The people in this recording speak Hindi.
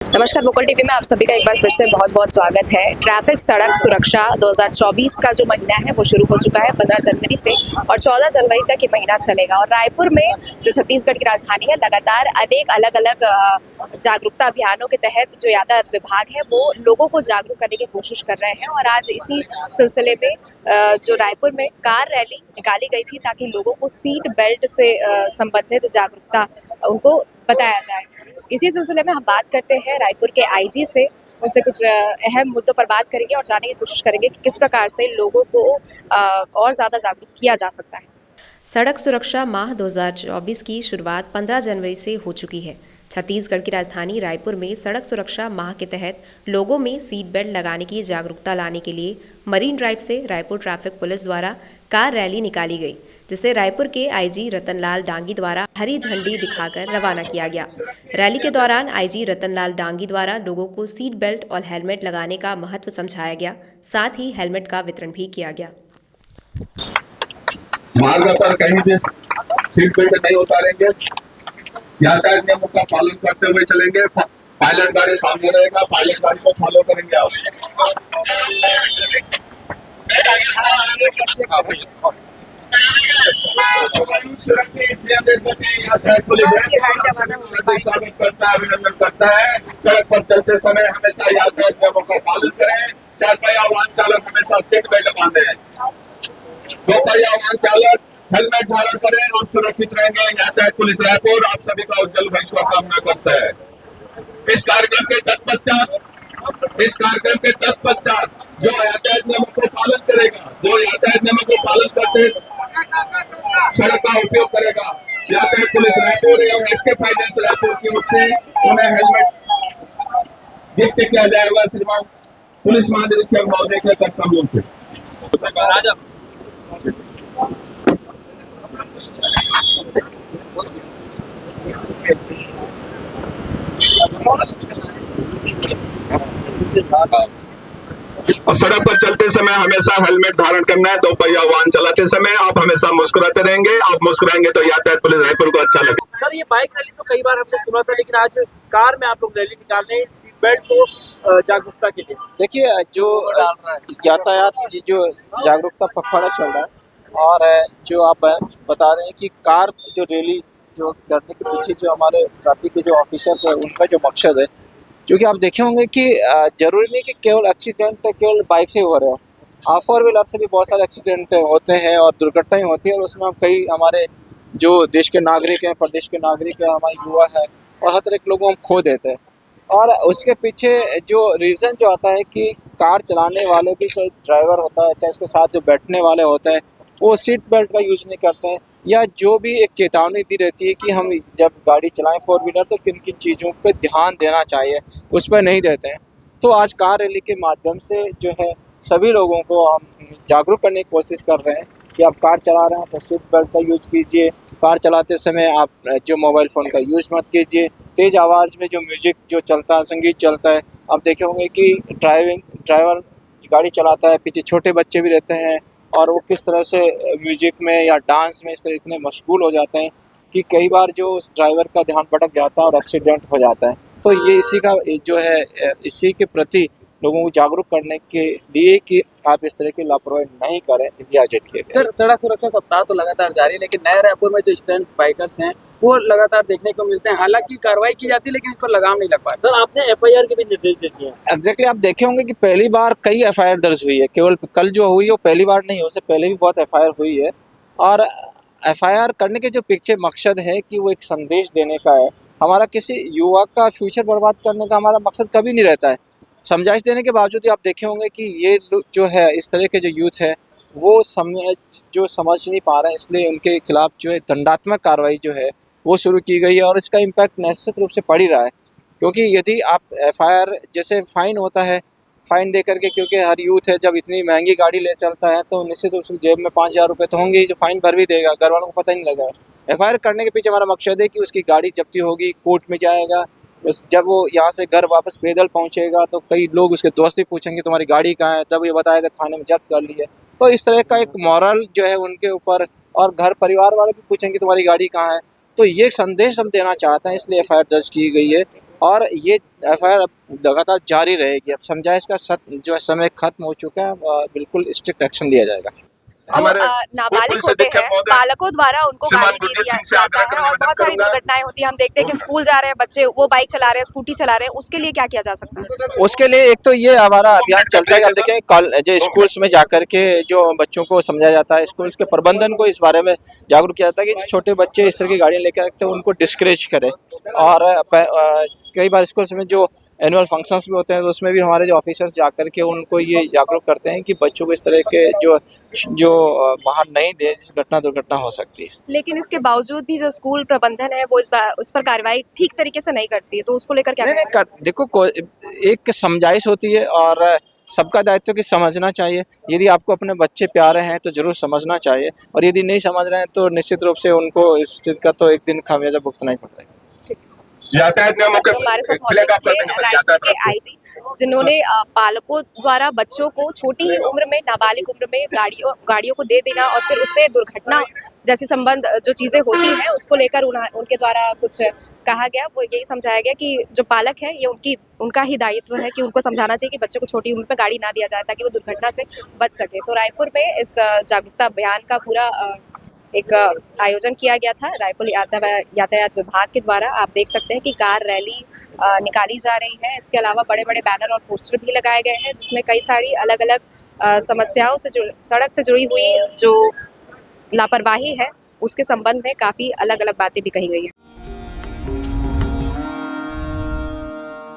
नमस्कार, मुकुल टीवी में आप सभी का एक बार फिर से बहुत बहुत स्वागत है। ट्रैफिक सड़क सुरक्षा 2024 का जो महीना है वो शुरू हो चुका है 15 जनवरी से और 14 जनवरी तक ये महीना चलेगा। और रायपुर में जो छत्तीसगढ़ की राजधानी है, लगातार अनेक अलग अलग जागरूकता अभियानों के तहत जो यातायात विभाग है वो लोगों को जागरूक करने की कोशिश कर रहे हैं। और आज इसी सिलसिले में जो रायपुर में कार रैली निकाली गई थी ताकि लोगों को सीट बेल्ट से संबंधित जागरूकता उनको बताया जाए। इसी सिलसिले में हम बात करते हैं रायपुर के आईजी से। उनसे कुछ अहम मुद्दों पर बात करेंगे और जानने की कोशिश करेंगे कि किस प्रकार से लोगों को और ज़्यादा जागरूक किया जा सकता है। सड़क सुरक्षा माह 2024 की शुरुआत 15 जनवरी से हो चुकी है। छत्तीसगढ़ की राजधानी रायपुर में सड़क सुरक्षा माह के तहत लोगों में सीट बेल्ट लगाने की जागरूकता लाने के लिए मरीन ड्राइव से रायपुर ट्रैफिक पुलिस द्वारा कार रैली निकाली गई, जिसे रायपुर के आईजी रतनलाल डांगी द्वारा हरी झंडी दिखाकर रवाना किया गया। रैली के दौरान आईजी रतनलाल डांगी द्वारा लोगों को सीट बेल्ट और हेलमेट लगाने का महत्व समझाया गया, साथ ही हेलमेट का वितरण भी किया गया। मार्ग पर कहीं भी सीट बेल्ट नहीं उतारेंगे, यातायात नियमों का पालन करते हुए चलेंगे। पायलट गाड़ी सामने रहेगा, पायलट गाड़ी को फॉलो करेंगे आप। स्वागत करता है, अभिनंदन करता है। सड़क पर चलते समय हमेशा यातायात नियमों का पालन करें। चार पहिया वाहन चालक हमेशा सीट बेल्ट बांधे। दो पहिया वाहन चालक हेलमेट धारण करें और सुरक्षित रहेंगे। यातायात पुलिस रायपुर आप सभी का उज्जवल भविष्य का कामना करता है। इस कार्यक्रम के तत्पश्चात जो यातायात नियमों को पालन करेगा, जो यातायात नियमों को पालन करते सड़क का उपयोग करेगा, यातायात पुलिस रायपुर एवं एसके फाइनेंस रायपुर की ओर से उन्हें हेलमेट गिफ्ट किया जाएगा। श्रीमान पुलिस महानिरीक्षक महोदय के कर्तव्यों से और सड़क पर चलते समय हमेशा हेलमेट धारण करना है। दो पहिया वाहन चलाते समय आप हमेशा मुस्कुराते रहेंगे। आप मुस्कुराएंगे तो यातायात पुलिस रायपुर को अच्छा लगे। सर, ये बाइक रैली तो कई बार हमने सुना था, लेकिन आज कार में आप लोग रैली निकाल रहे हैं सीट बेल्ट को जागरूकता के लिए। देखिए, जो यातायात की जो जागरूकता पखवाड़ा चल रहा है और जो आप बता रहे हैं कि कार जो रैली जो करने के पीछे जो हमारे ट्रैफिक के जो ऑफिसर्स है उनका जो मकसद है, क्योंकि आप देखे होंगे कि जरूरी नहीं कि केवल एक्सीडेंट केवल बाइक से हो रहे हो। फोर व्हीलर से भी बहुत सारे एक्सीडेंट होते हैं और दुर्घटनाएं होती हैं और उसमें कई हमारे जो देश के नागरिक हैं, प्रदेश के नागरिक हैं, हमारे युवा है और हर तरह के लोगों को हम खो देते हैं। और उसके पीछे जो रीज़न जो आता है कि कार चलाने वाले भी, चाहे ड्राइवर होता है चाहे उसके साथ जो बैठने वाले होते हैं, वो सीट बेल्ट का यूज़ नहीं करते हैं, या जो भी एक चेतावनी दी रहती है कि हम जब गाड़ी चलाएं फोर व्हीलर तो किन किन चीज़ों पे ध्यान देना चाहिए, उस पर नहीं देते हैं। तो आज कार रैली के माध्यम से जो है सभी लोगों को हम जागरूक करने की कोशिश कर रहे हैं कि आप कार चला रहे हैं तो सीट बेल्ट का यूज़ कीजिए। कार चलाते समय आप जो मोबाइल फ़ोन का यूज़ मत कीजिए। तेज़ आवाज़ में जो म्यूज़िक जो चलता है, संगीत चलता है, आप देखे होंगे कि ड्राइवर गाड़ी चलाता है, पीछे छोटे बच्चे भी रहते हैं और वो किस तरह से म्यूज़िक में या डांस में इस तरह इतने मशगूल हो जाते हैं कि कई बार जो उस ड्राइवर का ध्यान भटक जाता है और एक्सीडेंट हो जाता है। तो ये इसी का जो है इसी के प्रति लोगों को जागरूक करने के लिए कि आप इस तरह की लापरवाही नहीं करें, इसकी इजाज़त किया गया। सर, सड़क सुरक्षा सप्ताह तो लगातार जारी है, लेकिन नए रायपुर में जो स्टैंड बाइकर्स हैं वो लगातार देखने को मिलते हैं। हालांकि कार्रवाई की जाती है लेकिन इस पर लगाम नहीं लग पाता। सर, आपने एफआईआर के भी निर्देश दे दिए हैं। एग्जैक्टली, आप देखे होंगे कि पहली बार कई एफआईआर दर्ज हुई है, केवल कल जो हुई है वो पहली बार नहीं, उससे पहले भी बहुत एफआईआर हुई है। और एफआईआर करने के जो पीछे मकसद है कि वो एक संदेश देने का है। हमारा किसी युवा का फ्यूचर बर्बाद करने का हमारा मकसद कभी नहीं रहता है। समझाइश देने के बावजूद भी आप देखे होंगे कि ये जो है इस तरह के जो यूथ है वो समझ नहीं पा रहे हैं, इसलिए उनके खिलाफ जो है दंडात्मक कार्रवाई जो है वो शुरू की गई है और इसका इम्पैक्ट निश्चित रूप से पड़ ही रहा है। क्योंकि यदि आप एफआईआर जैसे फ़ाइन होता है, फ़ाइन दे करके, क्योंकि हर यूथ है जब इतनी महंगी गाड़ी ले चलता है तो निश्चित रूप से जेब में 5,000 रुपये तो होंगे ही, जो फ़ाइन भर भी देगा, घर वालों को पता ही नहीं लगा। एफआईआर करने के पीछे हमारा मकसद है कि उसकी गाड़ी जब्ती होगी, कोर्ट में जाएगा, जब वो यहाँ से घर वापस पैदल पहुँचेगा तो कई लोग उसके दोस्त भी पूछेंगे तुम्हारी गाड़ी कहाँ है, तब ये बताएगा थाने में जब्त कर ली है। तो इस तरह का एक मॉरल जो है उनके ऊपर, और घर परिवार वाले भी पूछेंगे तुम्हारी गाड़ी कहाँ है। तो ये संदेश हम देना चाहते हैं, इसलिए एफआईआर दर्ज की गई है और ये एफआईआर अब लगातार जारी रहेगी। अब समझाइश का जो समय खत्म हो चुका है, बिल्कुल स्ट्रिक्ट एक्शन लिया जाएगा। जो नाबालिग होते हैं, बालकों द्वारा उनको गाली दे दिया जाता है और बहुत सारी दुर्घटनाएं होती है। हम देखते हैं कि स्कूल जा रहे हैं बच्चे, वो बाइक चला रहे हैं, स्कूटी चला रहे हैं, उसके लिए क्या किया जा सकता है? उसके लिए एक तो ये हमारा अभियान चलता है कि हम देखें जो स्कूल्स में जाकर के जो बच्चों को समझाया जाता है, स्कूल्स के प्रबंधन को इस बारे में जागरूक किया जाता है कि छोटे बच्चे इस तरह की गाड़ियाँ लेकर रखते हैं उनको डिस्करेज करें। और कई बार स्कूल्स में जो एनुअल फंक्शंस भी होते हैं तो उसमें भी हमारे जो ऑफिसर्स जाकर के उनको ये जागरूक करते हैं कि बच्चों को इस तरह के जो वाहन नहीं दे, जिस दुर्घटना हो सकती है। लेकिन इसके बावजूद भी जो स्कूल प्रबंधन है वो उस पर कार्रवाई ठीक तरीके से नहीं करती है, तो उसको लेकर क्या नहीं, देखो एक समझाइश होती है और सबका दायित्व कि समझना चाहिए। यदि आपको अपने बच्चे प्यारे हैं तो जरूर समझना चाहिए, और यदि नहीं समझ रहे हैं तो निश्चित रूप से उनको इस चीज़ का तो एक दिन खामियाजा भुगतना ही पड़ेगा। यातायात नियमों के हमारे साथ मौजूद थे रायपुर के आईजी, जिन्होंने पालकों द्वारा बच्चों को छोटी ही उम्र में, नाबालिग उम्र में गाड़ियों को दे देना और फिर उससे दुर्घटना जैसी संबंध जो चीज़ें होती हैं उसको लेकर उनके द्वारा कुछ कहा गया। वो यही समझाया गया कि जो पालक है ये उनका ही दायित्व है कि उनको समझाना चाहिए कि बच्चों को छोटी उम्र में गाड़ी ना दिया जाए ताकि वो दुर्घटना से बच सके। तो रायपुर में इस जागरूकता अभियान का पूरा एक आयोजन किया गया था रायपुर यातायात विभाग के द्वारा। आप देख सकते हैं कि कार रैली निकाली जा रही है। इसके अलावा बड़े बड़े बैनर और पोस्टर भी लगाए गए हैं जिसमें कई सारी अलग अलग समस्याओं से सड़क से जुड़ी हुई जो लापरवाही है उसके संबंध में काफ़ी अलग अलग बातें भी कही गई हैं।